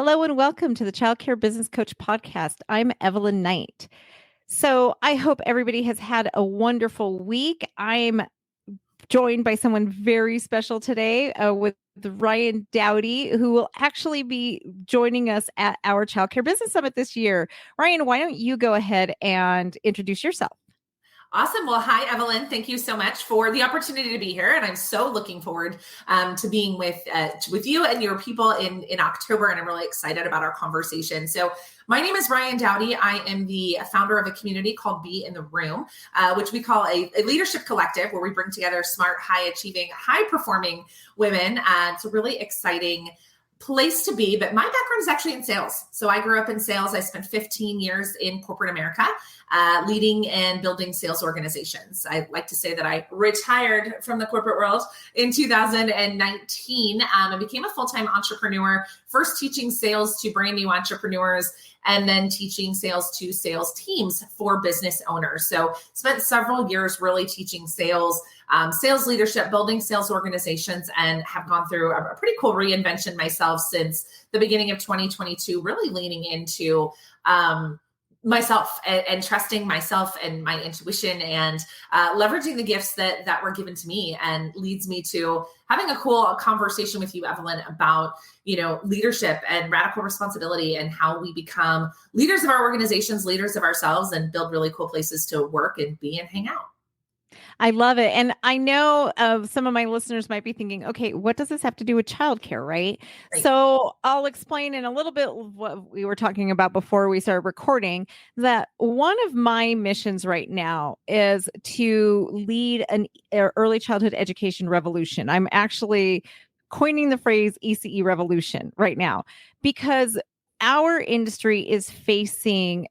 Hello and welcome to the Child Care Business Coach podcast. I'm Evelyn Knight. So I hope everybody has had a wonderful week. I'm joined by someone very special today with Ryann Dowty, who will actually be joining us at our Child Care Business Summit this year. Ryann, why don't you go ahead and introduce yourself? Awesome. Well, hi, Evelyn. Thank you so much for the opportunity to be here. And I'm so looking forward to being with you and your people in October. And I'm really excited about our conversation. So my name is Ryann Dowty. I am the founder of a community called Be in the Room, which we call a leadership collective where we bring together smart, high-achieving, high-performing women. It's a really exciting place to be, but my background is actually in sales. So I grew up in sales. I spent 15 years in corporate America, leading and building sales organizations. I like to say that I retired from the corporate world in 2019 and became a full-time entrepreneur, first teaching sales to brand new entrepreneurs and then teaching sales to sales teams for business owners. So spent several years really teaching sales, sales leadership, building sales organizations, and have gone through a pretty cool reinvention myself since the beginning of 2022, really leaning into myself and trusting myself and my intuition and leveraging the gifts that were given to me, and leads me to having a cool conversation with you, Evelyn, about leadership and radical responsibility and how we become leaders of our organizations, leaders of ourselves, and build really cool places to work and be and hang out. I love it. And I know some of my listeners might be thinking, okay, what does this have to do with childcare, right? Right. So I'll explain in a little bit what we were talking about before we started recording, that one of my missions right now is to lead an early childhood education revolution. I'm actually coining the phrase ECE revolution right now because our industry is facing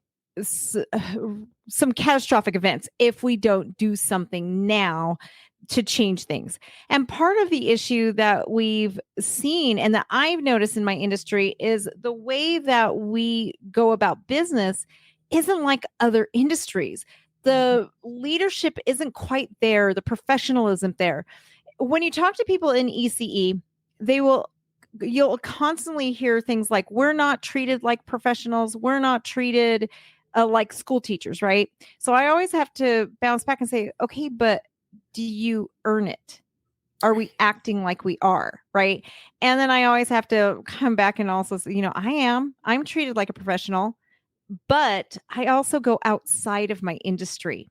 some catastrophic events if we don't do something now to change things. And part of the issue that we've seen and that I've noticed in my industry is the way that we go about business isn't like other industries. The leadership isn't quite there. The professionalism there. When you talk to people in ECE, you'll constantly hear things like, we're not treated like professionals. We're not treated like school teachers, right? So I always have to bounce back and say, okay, but do you earn it? Are we acting like we are, right? And then I always have to come back and also say, I'm treated like a professional, but I also go outside of my industry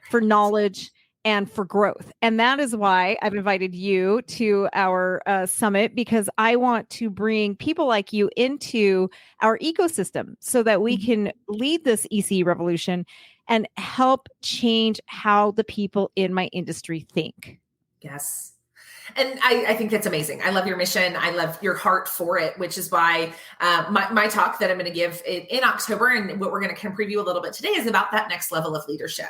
for knowledge and for growth. And that is why I've invited you to our summit, because I want to bring people like you into our ecosystem so that we can lead this ECE revolution and help change how the people in my industry think. Yes. And I think that's amazing. I love your mission. I love your heart for it, which is why my talk that I'm going to give in October and what we're going to kind of preview a little bit today is about that next level of leadership.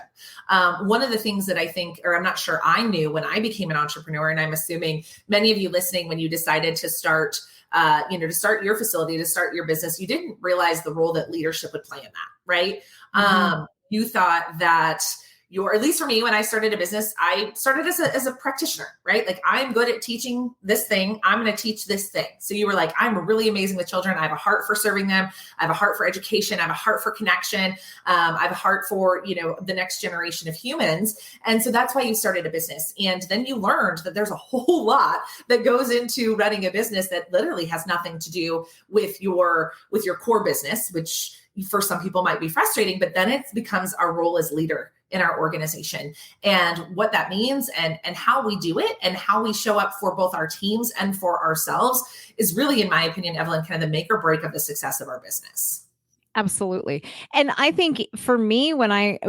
One of the things that I think, or I'm not sure I knew when I became an entrepreneur, and I'm assuming many of you listening, when you decided to start, to start your facility, to start your business, you didn't realize the role that leadership would play in that, right? Mm-hmm. You thought that at least for me, when I started a business, I started as a practitioner, right? Like, I'm good at teaching this thing. I'm going to teach this thing. So you were like, I'm really amazing with children. I have a heart for serving them. I have a heart for education. I have a heart for connection. I have a heart for, the next generation of humans. And so that's why you started a business. And then you learned that there's a whole lot that goes into running a business that literally has nothing to do with your core business, which for some people might be frustrating, but then it becomes our role as leader in our organization, and what that means and how we do it and how we show up for both our teams and for ourselves is really, in my opinion, Evelyn, kind of the make or break of the success of our business. Absolutely. And I think for me, when I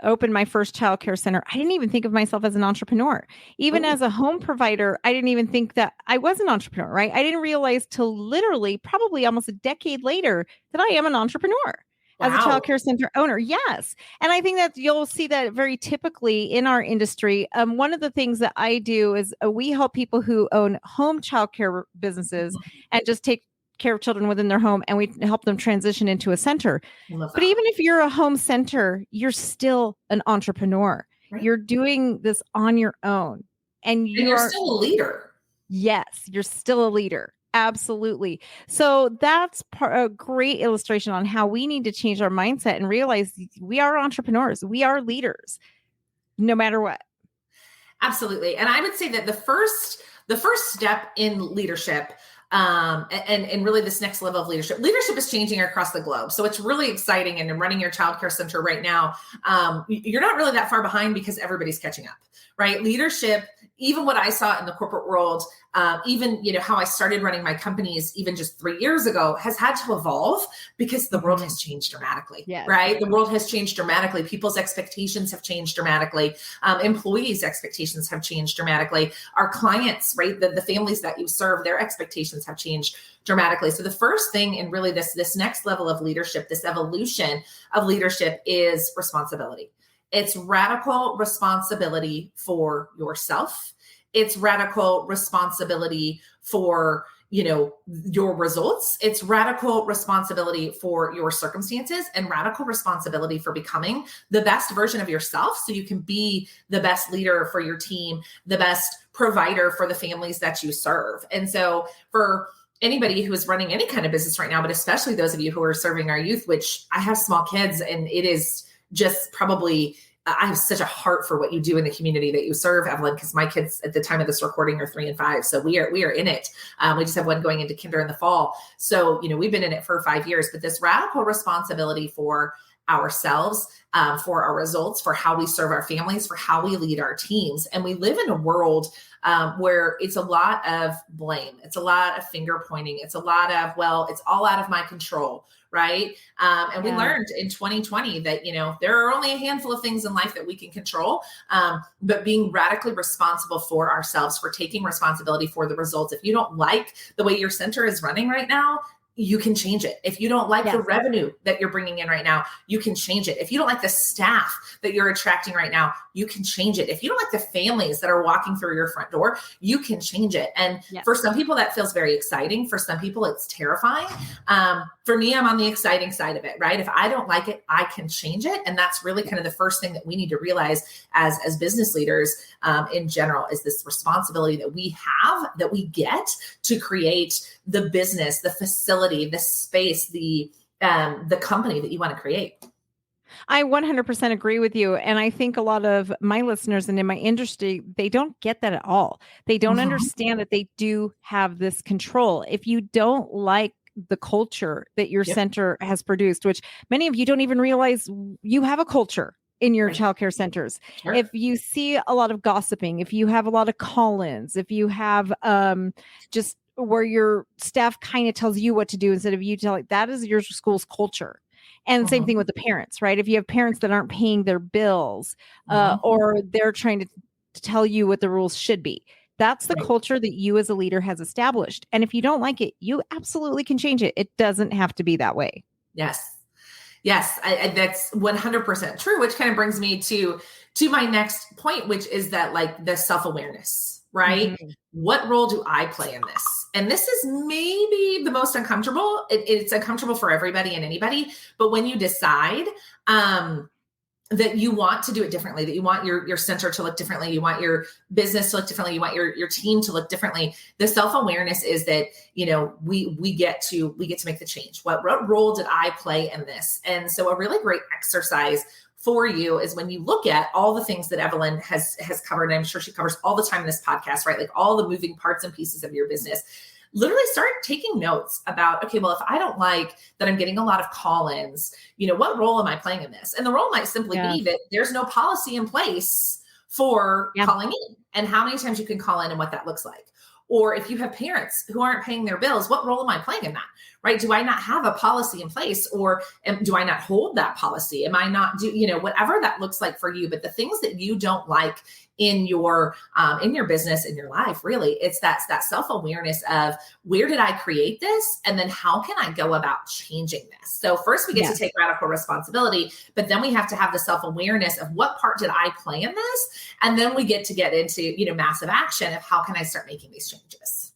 opened my first childcare center, I didn't even think of myself as an entrepreneur. Even as a home provider, I didn't even think that I was an entrepreneur, right? I didn't realize till literally probably almost a decade later that I am an entrepreneur. Wow. As a childcare center owner. Yes. And I think that you'll see that very typically in our industry. One of the things that I do is we help people who own home childcare businesses and just take care of children within their home, and we help them transition into a center. But even if you're a home center, you're still an entrepreneur. Right. You're doing this on your own. And you're still a leader. Yes, you're still a leader. Absolutely. So that's a great illustration on how we need to change our mindset and realize we are entrepreneurs. We are leaders, no matter what. Absolutely. And I would say that the first step in leadership, and really this next level of leadership is changing across the globe. So it's really exciting. And in running your childcare center right now, you're not really that far behind because everybody's catching up, right? Leadership, even what I saw in the corporate world, even, how I started running my companies even just 3 years ago, has had to evolve because the world has changed dramatically, Yes. right? The world has changed dramatically. People's expectations have changed dramatically. Employees' expectations have changed dramatically. Our clients, right? The families that you serve, their expectations have changed dramatically. So the first thing in really this next level of leadership, this evolution of leadership, is responsibility. It's radical responsibility for yourself. It's radical responsibility for, your results. It's radical responsibility for your circumstances, and radical responsibility for becoming the best version of yourself so you can be the best leader for your team, the best provider for the families that you serve. And so for anybody who is running any kind of business right now, but especially those of you who are serving our youth, which I have small kids, and it is just probably, I have such a heart for what you do in the community that you serve, Evelyn, because my kids at the time of this recording are 3 and 5. So we are in it. We just have one going into kinder in the fall. So, we've been in it for 5 years, but this radical responsibility for ourselves, for our results, for how we serve our families, for how we lead our teams. And we live in a world where it's a lot of blame. It's a lot of finger pointing. It's a lot of, well, it's all out of my control. Right. And we learned in 2020 that, there are only a handful of things in life that we can control, but being radically responsible for ourselves, for taking responsibility for the results. If you don't like the way your center is running right now, you can change it. If you don't like the revenue that you're bringing in right now, you can change it. If you don't like the staff that you're attracting right now, you can change it. If you don't like the families that are walking through your front door, you can change it. And for some people, that feels very exciting. For some people, it's terrifying. For me, I'm on the exciting side of it, right? If I don't like it, I can change it. And that's really kind of the first thing that we need to realize as business leaders in general, is this responsibility that we have, that we get to create the business, the facility, the space, the company that you want to create. I 100% agree with you. And I think a lot of my listeners and in my industry, they don't get that at all. They don't understand that they do have this control. If you don't like the culture that your center has produced, which many of you don't even realize you have a culture in your childcare centers. Sure. If you see a lot of gossiping, if you have a lot of call-ins, if you have just where your staff kind of tells you what to do instead of you telling, that is your school's culture. And same thing with the parents, right? If you have parents that aren't paying their bills or they're trying to tell you what the rules should be, that's the culture that you as a leader has established. And if you don't like it, you absolutely can change it. It doesn't have to be that way. Yes. Yes, that's 100% true, which kind of brings me to my next point, which is that, like, the self-awareness, right? Mm-hmm. What role do I play in this? And this is maybe the most uncomfortable. It's uncomfortable for everybody and anybody. But when you decide that you want to do it differently, that you want your center to look differently, you want your business to look differently, you want your team to look differently, the self-awareness is that, we get to make the change. What role did I play in this? And so a really great exercise for you is when you look at all the things that Evelyn has covered, and I'm sure she covers all the time in this podcast, right? Like all the moving parts and pieces of your business. Literally start taking notes about, okay, well, if I don't like that I'm getting a lot of call-ins, what role am I playing in this? And the role might simply be that there's no policy in place for calling in and how many times you can call in and what that looks like. Or if you have parents who aren't paying their bills, what role am I playing in that, right? Do I not have a policy in place, or do I not hold that policy? Am I not whatever that looks like for you? But the things that you don't like in your business, in your life, really, it's that self-awareness of, where did I create this? And then how can I go about changing this? So first we get to take radical responsibility, but then we have to have the self-awareness of, what part did I play in this? And then we get into, massive action of, how can I start making these changes?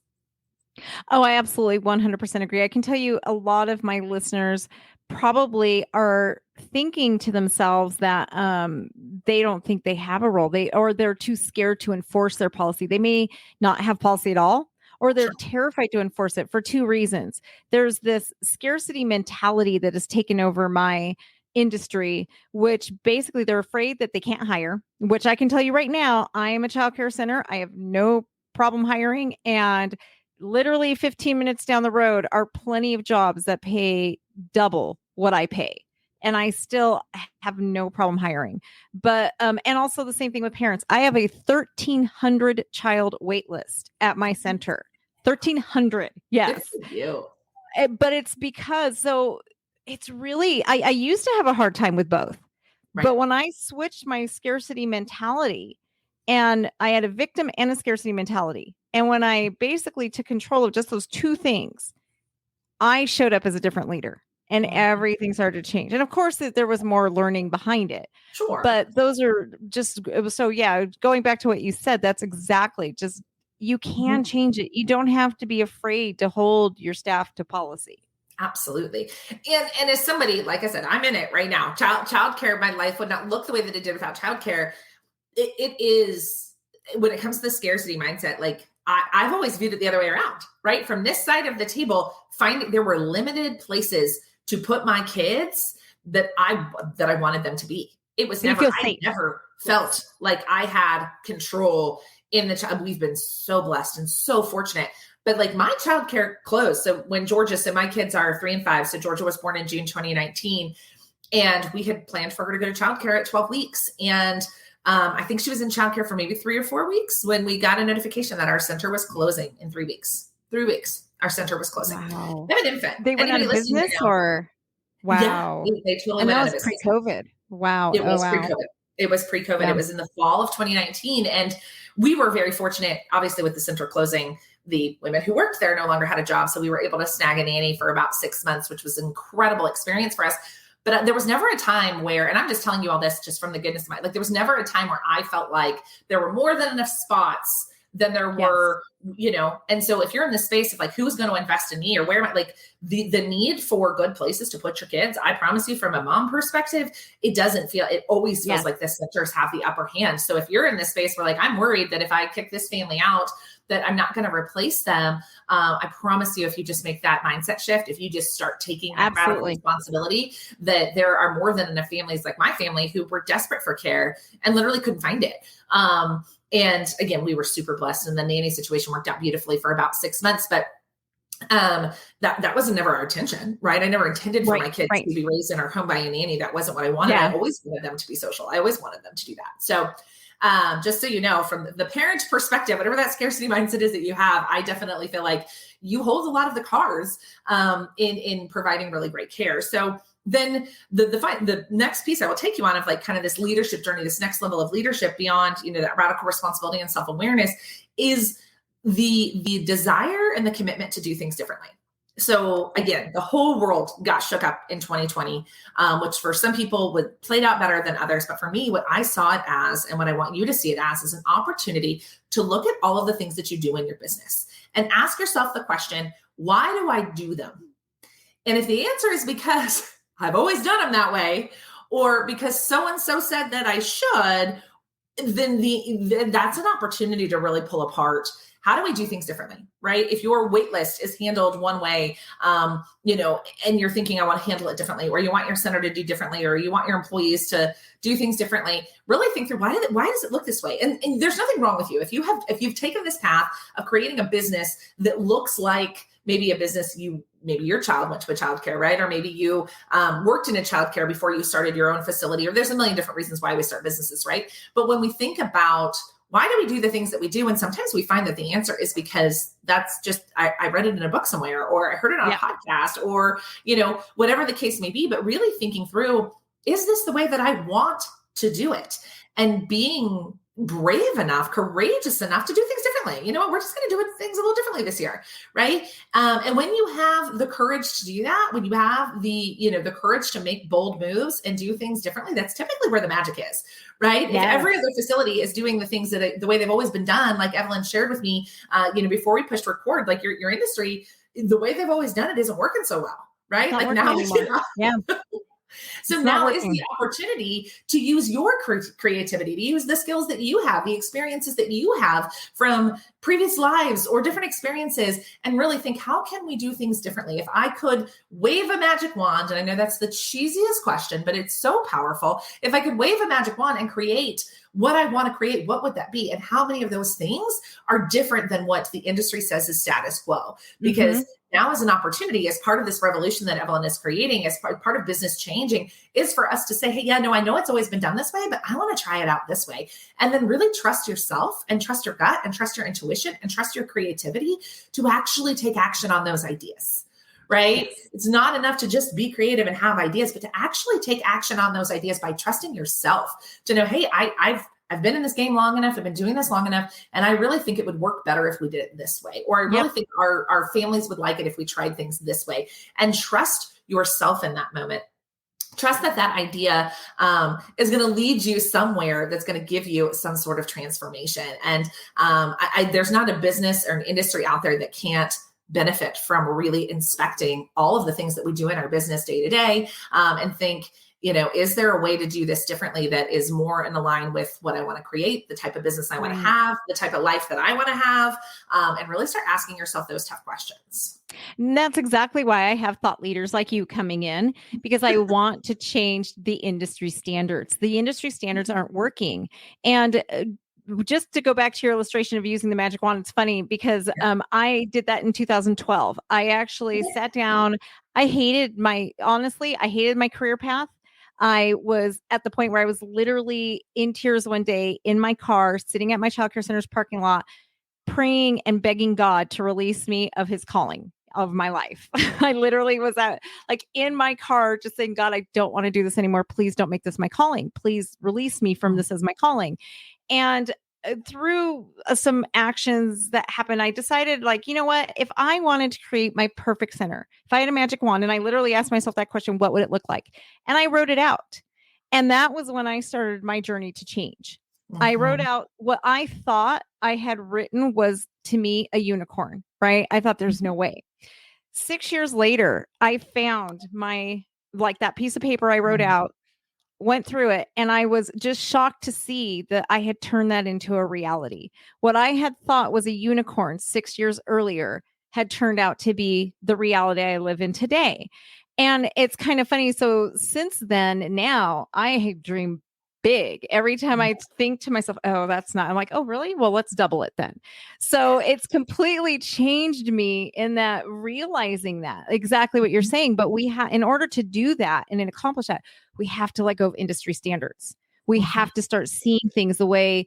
Oh, I absolutely 100% agree. I can tell you a lot of my listeners probably are thinking to themselves that they don't think they have a role, or they're too scared to enforce their policy. They may not have policy at all, or they're Sure. terrified to enforce it for two reasons. There's this scarcity mentality that has taken over my industry, which basically they're afraid that they can't hire, which I can tell you right now, I am a childcare center. I have no problem hiring. And literally 15 minutes down the road are plenty of jobs that pay double what I pay. And I still have no problem hiring. But, and also the same thing with parents. I have a 1,300 child wait list at my center. 1,300. Yes. Good for you. But it's because, so it's really, I used to have a hard time with both. Right. But when I switched my scarcity mentality, and I had a victim and a scarcity mentality, and when I basically took control of just those two things, I showed up as a different leader and everything started to change. And of course, there was more learning behind it. Sure. But those are just, it was so, yeah, going back to what you said, that's exactly just, you can change it. You don't have to be afraid to hold your staff to policy. Absolutely. And as somebody, like I said, I'm in it right now. Childcare, my life would not look the way that it did without childcare. It is, when it comes to the scarcity mindset, like I've always viewed it the other way around, right? From this side of the table, finding there were limited places to put my kids that I wanted them to be. It was never, I never felt like I had control in the child. We've been so blessed and so fortunate. But like my childcare closed. So when Georgia, so my kids are 3 and 5. So Georgia was born in June 2019. And we had planned for her to go to childcare at 12 weeks. And I think she was in childcare for maybe 3 or 4 weeks when we got a notification that our center was closing in 3 weeks. 3 weeks, our center was closing. Wow. I have an infant. They went out of business or? Wow. Yeah, they totally and went that out of was business. Pre-COVID. Wow. It was pre-COVID. It was pre-COVID. Yeah. It was in the fall of 2019. And we were very fortunate, obviously, with the center closing. The women who worked there no longer had a job. So we were able to snag a nanny for about 6 months, which was an incredible experience for us. But there was never a time where, and I'm just telling you all this just from the goodness of my, like there was never a time where I felt like there were more than enough spots than there were, you know. And so if you're in the space of like, who's going to invest in me or where am I, like the need for good places to put your kids, I promise you from a mom perspective, it always feels like the centers have the upper hand. So if you're in this space where like, I'm worried that if I kick this family out, that I'm not going to replace them. I promise you, if you just make that mindset shift, if you just start taking that radical responsibility, that there are more than enough families like my family who were desperate for care and literally couldn't find it. And again, we were super blessed and the nanny situation worked out beautifully for about 6 months, but that wasn't never our intention, right? I never intended for my kids to be raised in our home by a nanny. That wasn't what I wanted. I always wanted them to be social. I always wanted them to do that. So just so you know, from the parent perspective, whatever that scarcity mindset is that you have, I definitely feel like you hold a lot of the cards in providing really great care. So then the next piece I will take you on of like kind of this leadership journey, this next level of leadership beyond, you know, that radical responsibility and self-awareness is the desire and the commitment to do things differently. So again, the whole world got shook up in 2020, which for some people played out better than others. But for me, what I saw it as, and what I want you to see it as, is an opportunity to look at all of the things that you do in your business and ask yourself the question, why do I do them? And if the answer is because I've always done them that way, or because so-and-so said that I should, then that's an opportunity to really pull apart. How do we do things differently, right? If your wait list is handled one way, you know, and you're thinking, I want to handle it differently, or you want your center to do differently, or you want your employees to do things differently, really think through why does it look this way? And there's nothing wrong with you. If you've taken this path of creating a business that looks like maybe a business maybe your child went to a childcare, right? Or maybe you worked in a childcare before you started your own facility, or there's a million different reasons why we start businesses, right? But when we think about why do we do the things that we do? And sometimes we find that the answer is because that's just, I read it in a book somewhere, or I heard it on a podcast, or, you know, whatever the case may be, but really thinking through, is this the way that I want to do it? And being brave enough, courageous enough to do things differently. You know what? We're just going to do things a little differently this year. Right. And when you have the courage to do that, when you have the courage to make bold moves and do things differently, that's typically where the magic is. Right. Yes. If every other facility is doing the things that the way they've always been done, like Evelyn shared with me, before we pushed record, like your industry, the way they've always done it isn't working so well. Right. Like now, So It's not now is working. the opportunity to use your creativity, to use the skills that you have, the experiences that you have from previous lives or different experiences, and really think, how can we do things differently? If I could wave a magic wand, and I know that's the cheesiest question, but it's so powerful. If I could wave a magic wand and create what I want to create, what would that be? And how many of those things are different than what the industry says is status quo? Because now is an opportunity, as part of this revolution that Evelyn is creating, as part of business changing, is for us to say, hey, yeah, no, I know it's always been done this way, but I want to try it out this way. And then really trust yourself and trust your gut and trust your intuition and trust your creativity to actually take action on those ideas. Right? Yes. It's not enough to just be creative and have ideas, but to actually take action on those ideas by trusting yourself to know, hey, I've been in this game long enough. I've been doing this long enough. And I really think it would work better if we did it this way. Or I really think our families would like it if we tried things this way. And trust yourself in that moment. Trust that idea is going to lead you somewhere that's going to give you some sort of transformation. And there's not a business or an industry out there that can't benefit from really inspecting all of the things that we do in our business day to day, and think, is there a way to do this differently that is more in line with what I want to create, the type of business I want to have, the type of life that I want to have, and really start asking yourself those tough questions. And that's exactly why I have thought leaders like you coming in, because I want to change the industry standards. The industry standards aren't working. And just to go back to your illustration of using the magic wand, it's funny because I did that in 2012. I actually sat down. I hated my career path. I was at the point where I was literally in tears one day in my car, sitting at my childcare center's parking lot, praying and begging God to release me of his calling of my life. I literally was in my car just saying, God, I don't want to do this anymore. Please don't make this my calling. Please release me from this as my calling. And through some actions that happened, I decided, you know what? If I wanted to create my perfect center, if I had a magic wand, and I literally asked myself that question, what would it look like? And I wrote it out. And that was when I started my journey to change. I wrote out what I thought I had written was, to me, a unicorn, right? I thought there's no way. 6 years later, I found that piece of paper I wrote out, went through it, and I was just shocked to see that I had turned that into a reality. What I had thought was a unicorn 6 years earlier had turned out to be the reality I live in today. And it's kind of funny. So since then, now I dream big. Every time I think to myself, oh, that's not, I'm like, oh, really? Well, let's double it then. So it's completely changed me in that, realizing that exactly what you're saying. But we have, in order to do that and accomplish that, we have to let go of industry standards. We have to start seeing things the way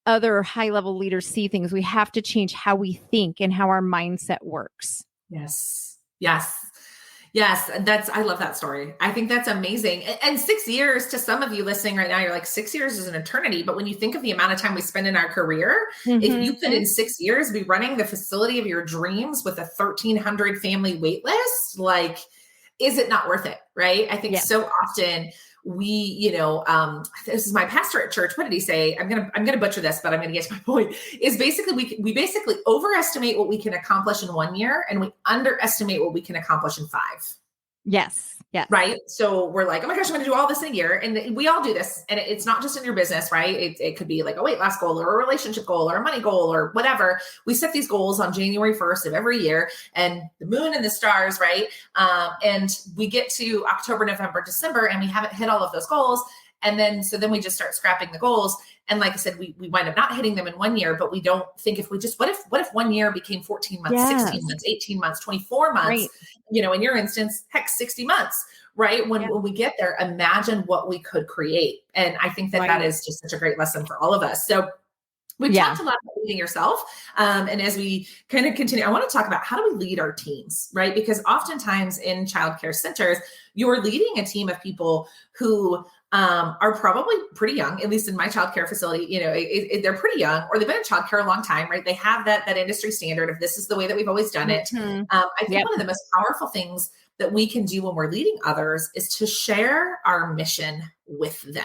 other high level leaders see things. We have to change how we think and how our mindset works. Yes. Yes. Yes. I love that story. I think that's amazing. And 6 years, to some of you listening right now, you're like, 6 years is an eternity. But when you think of the amount of time we spend in our career, if you could in 6 years be running the facility of your dreams with a 1,300 family wait list, is it not worth it? Right. I think so often we, this is my pastor at church. What did he say? I'm going to butcher this, but I'm going to get to my point, is basically, we basically overestimate what we can accomplish in 1 year, and we underestimate what we can accomplish in 5. Yes. Yeah. Right. So we're like, oh my gosh, I'm going to do all this in a year. And we all do this. And it's not just in your business, right? It could be like a weight loss goal or a relationship goal or a money goal or whatever. We set these goals on January 1st of every year, and the moon and the stars, right? And we get to October, November, December, and we haven't hit all of those goals. And then we just start scrapping the goals. And like I said, we wind up not hitting them in 1 year, but we don't think, if we just, what if 1 year became 14 months, 16 months, 18 months, 24 months, right. In your instance, heck, 60 months, right? When we get there, imagine what we could create. And I think that is just such a great lesson for all of us. So we've talked a lot about leading yourself. And as we kind of continue, I want to talk about, how do we lead our teams, right? Because oftentimes in childcare centers, you're leading a team of people who are probably pretty young, at least in my childcare facility, they're pretty young, or they've been in childcare a long time, right? They have that industry standard of, this is the way that we've always done it. I think one of the most powerful things that we can do when we're leading others is to share our mission with them.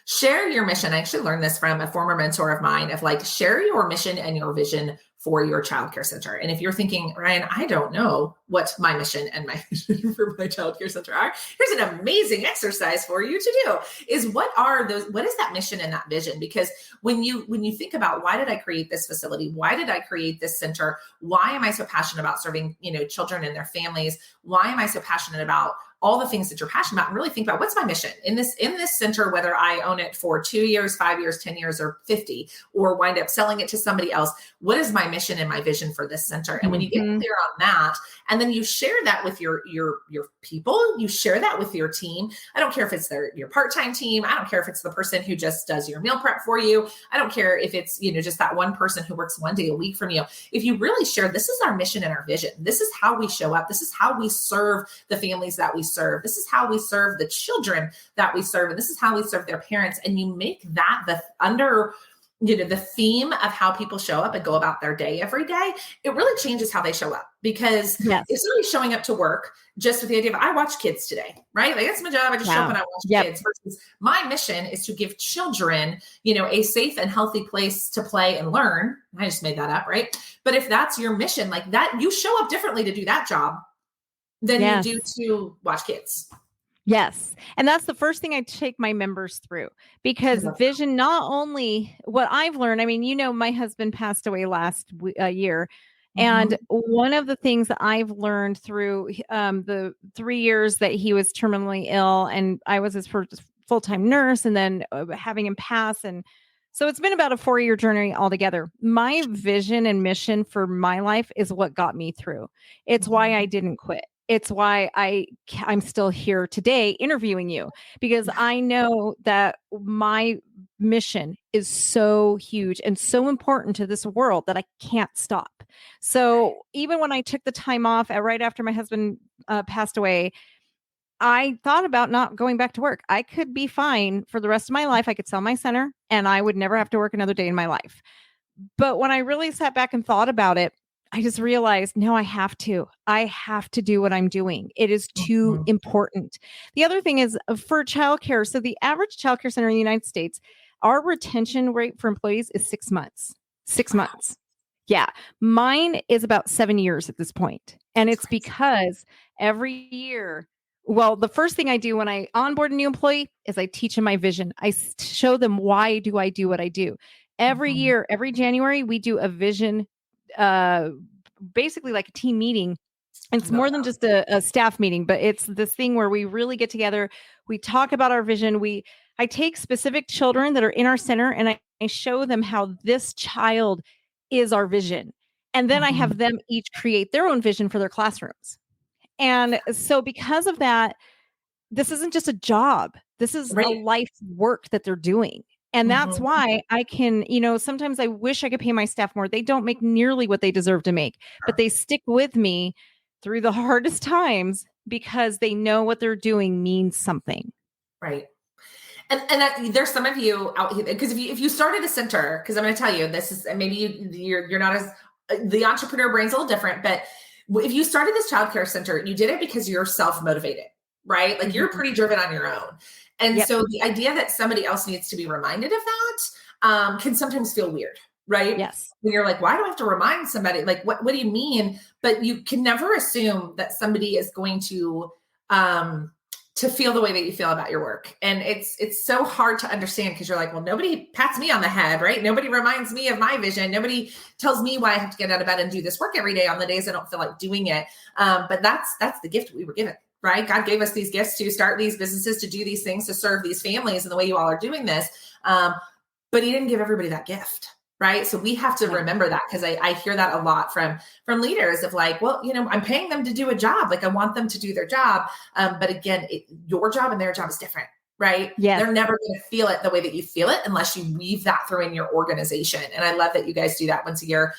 Share your mission. I actually learned this from a former mentor of mine, of share your mission and your vision for your childcare center. And if you're thinking, Ryann, I don't know what my mission and my vision for my childcare center are, here's an amazing exercise for you to do is what is that mission and that vision? Because when you think about why did I create this facility? Why did I create this center? Why am I so passionate about serving, children and their families? Why am I so passionate about all the things that you're passionate about, and really think about what's my mission in this center, whether I own it for 2 years, 5 years, 10 years, or 50, or wind up selling it to somebody else. What is my mission and my vision for this center? And when you get clear on that, and then you share that with your people, you share that with your team. I don't care if it's your part-time team. I don't care if it's the person who just does your meal prep for you. I don't care if it's, just that one person who works 1 day a week from you. If you really share, this is our mission and our vision. This is how we show up. This is how we serve the families that we serve. This is how we serve the children that we serve. And this is how we serve their parents. And you make that the theme of how people show up and go about their day every day. It really changes how they show up, because if somebody's showing up to work just with the idea of, I watch kids today, right? Like, that's my job. I just show up and I watch kids, versus my mission is to give children, a safe and healthy place to play and learn. I just made that up, right? But if that's your mission, like that, you show up differently to do that job than you do to watch kids. Yes. And that's the first thing I take my members through, because vision, not only what I've learned, my husband passed away last year. And one of the things that I've learned through the 3 years that he was terminally ill, and I was his first full-time nurse, and then having him pass. And so it's been about a 4-year journey altogether. My vision and mission for my life is what got me through. It's why I didn't quit. It's why I'm still here today interviewing you, because I know that my mission is so huge and so important to this world that I can't stop. So even when I took the time off right after my husband passed away, I thought about not going back to work. I could be fine for the rest of my life. I could sell my center and I would never have to work another day in my life. But when I really sat back and thought about it, I just realized, no, I have to do what I'm doing. It is too important. The other thing is for childcare. So the average childcare center in the United States, our retention rate for employees is 6 months. 6 months. Yeah. Mine is about 7 years at this point. And it's because every year, the first thing I do when I onboard a new employee is I teach them my vision. I show them, why do I do what I do? Every year, every January, we do a vision, basically like a team meeting. It's more than just a staff meeting, but it's this thing where we really get together. We talk about our vision. I take specific children that are in our center and I show them how this child is our vision. And then I have them each create their own vision for their classrooms. And so because of that, this isn't just a job. This is a life work that they're doing. And that's why I can, sometimes I wish I could pay my staff more. They don't make nearly what they deserve to make, but they stick with me through the hardest times because they know what they're doing means something. Right. And there's some of you out here, because if you started a center, because I'm going to tell you, this is, maybe you're not as, the entrepreneur brain's a little different, but if you started this childcare center, you did it because you're self-motivated, right? Like you're pretty driven on your own. And so the idea that somebody else needs to be reminded of that can sometimes feel weird, right? Yes. When you're like, why do I have to remind somebody? Like, what do you mean? But you can never assume that somebody is going to feel the way that you feel about your work. And it's so hard to understand, because you're like, well, nobody pats me on the head, right? Nobody reminds me of my vision. Nobody tells me why I have to get out of bed and do this work every day on the days I don't feel like doing it. But that's the gift we were given. Right? God gave us these gifts to start these businesses, to do these things, to serve these families, and the way you all are doing this. But he didn't give everybody that gift. Right. So we have to remember that, because I hear that a lot from leaders of like, well, I'm paying them to do a job. Like I want them to do their job. But again, your job and their job is different. Right. Yeah. They're never going to feel it the way that you feel it unless you weave that through in your organization. And I love that you guys do that once a year.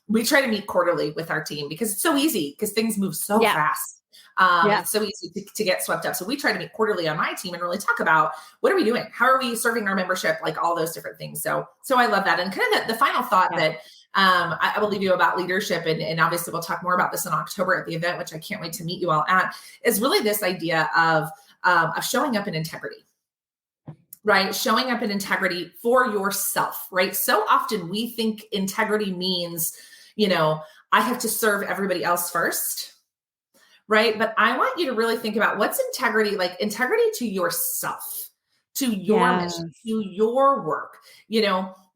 We try to meet quarterly with our team because it's so easy, because things move so fast. It's so easy to get swept up. So we try to meet quarterly on my team and really talk about, what are we doing? How are we serving our membership? Like all those different things. So I love that. And kind of the final thought that I will leave you about leadership, and obviously we'll talk more about this in October at the event, which I can't wait to meet you all at, is really this idea of showing up in integrity. right? Showing up in integrity for yourself, right? So often we think integrity means, I have to serve everybody else first, right? But I want you to really think about what's integrity, like integrity to yourself, to your mission, Yes. to your work. You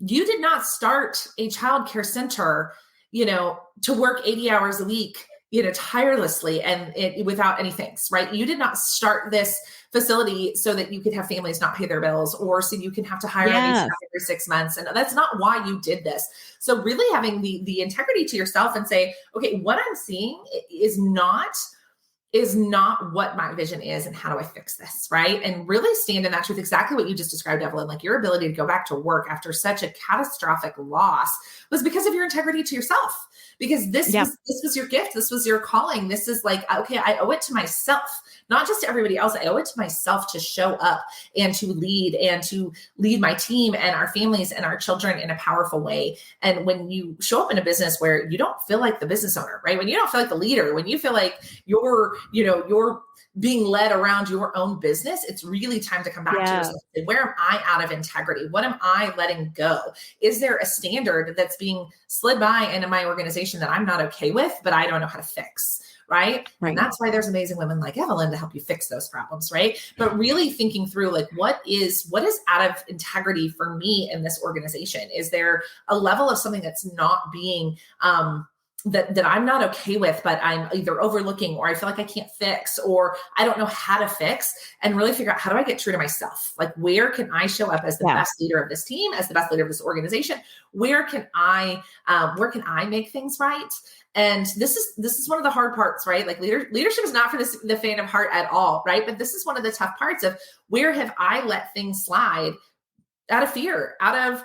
did not start a childcare center, to work 80 hours a week, tirelessly and without any thanks, right? You did not start this facility so that you could have families not pay their bills or so you can have to hire a new staff every 6 months. And that's not why you did this. So really having the integrity to yourself and say, okay, what I'm seeing is not what my vision is and how do I fix this, right? And really stand in that truth, exactly what you just described, Evelyn, like your ability to go back to work after such a catastrophic loss was because of your integrity to yourself, because this was your gift. This was your calling. This is like, okay, I owe it to myself, not just to everybody else. I owe it to myself to show up and to lead my team and our families and our children in a powerful way. And when you show up in a business where you don't feel like the business owner, right? When you don't feel like the leader, when you feel like you're being led around your own business, it's really time to come back to yourself. Where am I out of integrity? What am I letting go? Is there a standard that's being slid by into my organization that I'm not okay with, but I don't know how to fix? Right. And that's why there's amazing women like Evelyn to help you fix those problems. Right. But really thinking through like, what is out of integrity for me in this organization? Is there a level of something that's not being, that I'm not okay with, but I'm either overlooking or I feel like I can't fix, or I don't know how to fix, and really figure out how do I get true to myself? Like, where can I show up as the best leader of this team, as the best leader of this organization? Where can I make things right? And this is one of the hard parts, right? Like leadership is not for the faint of heart at all, right? But this is one of the tough parts of where have I let things slide out of fear, out of,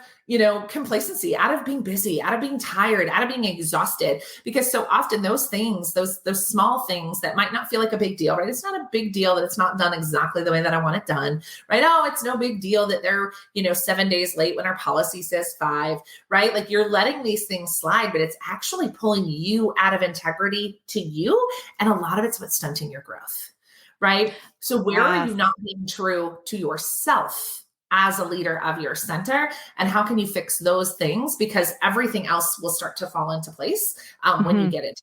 complacency, out of being busy, out of being tired, out of being exhausted. Because so often those things, those small things that might not feel like a big deal, right? It's not a big deal that it's not done exactly the way that I want it done, right? Oh, it's no big deal that they're, 7 days late when our policy says 5, right? Like you're letting these things slide, but it's actually pulling you out of integrity to you. And a lot of it's what's stunting your growth, right? So where are you not being true to yourself as a leader of your center, and how can you fix those things? Because everything else will start to fall into place when you get it.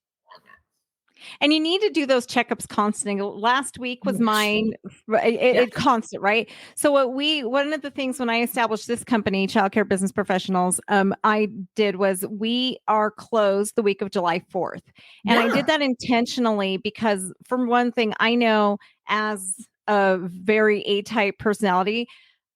And you need to do those checkups constantly. Last week was mine. It constant, right? So one of the things when I established this company, Childcare Business Professionals, I did was we are closed the week of July 4th. And I did that intentionally because, for one thing, I know as a very A-type personality,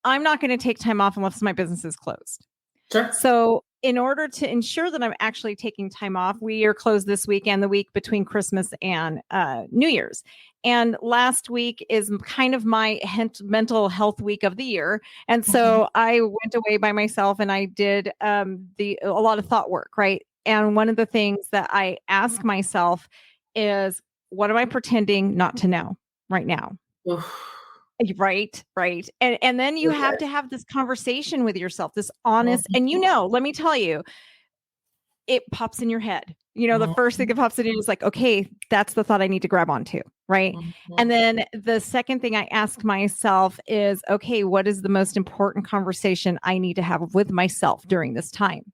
I'm not going to take time off unless my business is closed. Sure. So in order to ensure that I'm actually taking time off, we are closed this week and the week between Christmas and New Year's. And last week is kind of my mental health week of the year. And so I went away by myself and I did a lot of thought work, right? And one of the things that I ask myself is, what am I pretending not to know right now? Right. And then you have to have this conversation with yourself, this honest, and let me tell you, it pops in your head. The first thing that pops in is like, okay, that's the thought I need to grab onto. Right. And then the second thing I ask myself is, okay, what is the most important conversation I need to have with myself during this time?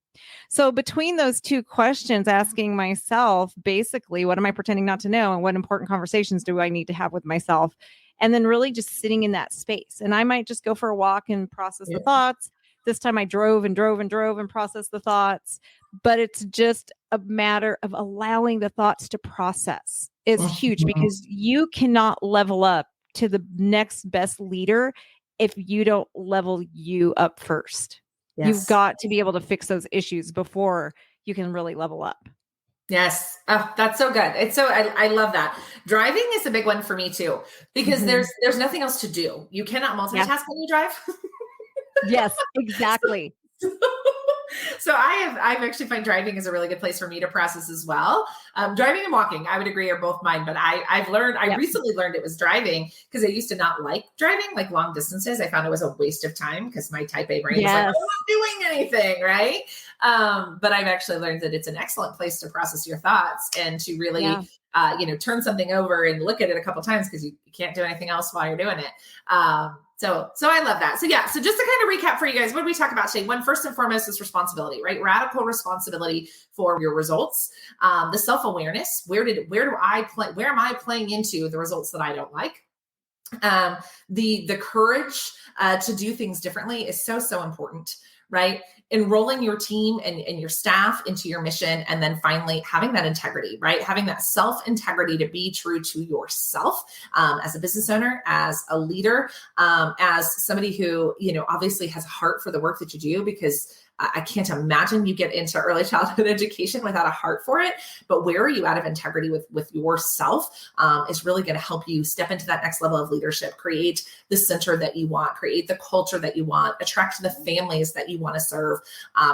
So between those two questions, asking myself, basically, what am I pretending not to know? And what important conversations do I need to have with myself? And then really just sitting in that space. And I might just go for a walk and process the thoughts. This time I drove and processed the thoughts. But it's just a matter of allowing the thoughts to process is huge, because you cannot level up to the next best leader if you don't level you up first. Yes. You've got to be able to fix those issues before you can really level up. Yes. Oh, that's so good. It's so, I love that. Driving is a big one for me too, because there's nothing else to do. You cannot multitask when you drive. Yes, exactly. So I've actually find driving is a really good place for me to process as well. Driving and walking, I would agree, are both mine, but I recently learned it was driving, because I used to not like driving, like long distances. I found it was a waste of time because my type A brain is like, I'm not doing anything, right? But I've actually learned that it's an excellent place to process your thoughts and to really turn something over and look at it a couple times because you can't do anything else while you're doing it. So I love that. So just to kind of recap for you guys, what did we talk about today? One, first and foremost is responsibility, right? Radical responsibility for your results. The self-awareness, where am I playing into the results that I don't like? The courage to do things differently is so important, right? Enrolling your team and your staff into your mission. And then finally having that integrity, right? Having that self-integrity to be true to yourself, as a business owner, as a leader, as somebody who, obviously has a heart for the work that you do, because I can't imagine you get into early childhood education without a heart for it. But where are you out of integrity with yourself is really going to help you step into that next level of leadership, create the center that you want, create the culture that you want, attract the families that you want to serve.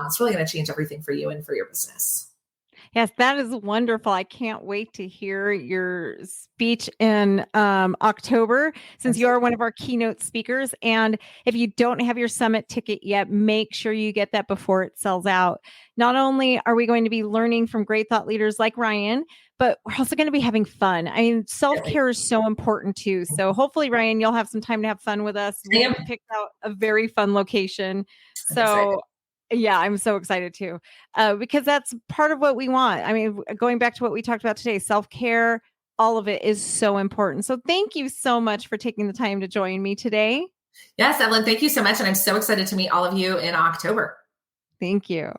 It's really going to change everything for you and for your business. Yes, that is wonderful. I can't wait to hear your speech in October, since you are one of our keynote speakers. And if you don't have your summit ticket yet, make sure you get that before it sells out. Not only are we going to be learning from great thought leaders like Ryann, but we're also going to be having fun. I mean, self-care is so important too. So hopefully, Ryann, you'll have some time to have fun with us. We picked out a very fun location. So yeah, I'm so excited too, because that's part of what we want. I mean, going back to what we talked about today, self-care, all of it is so important. So thank you so much for taking the time to join me today. Yes, Evelyn, thank you so much. And I'm so excited to meet all of you in October. Thank you.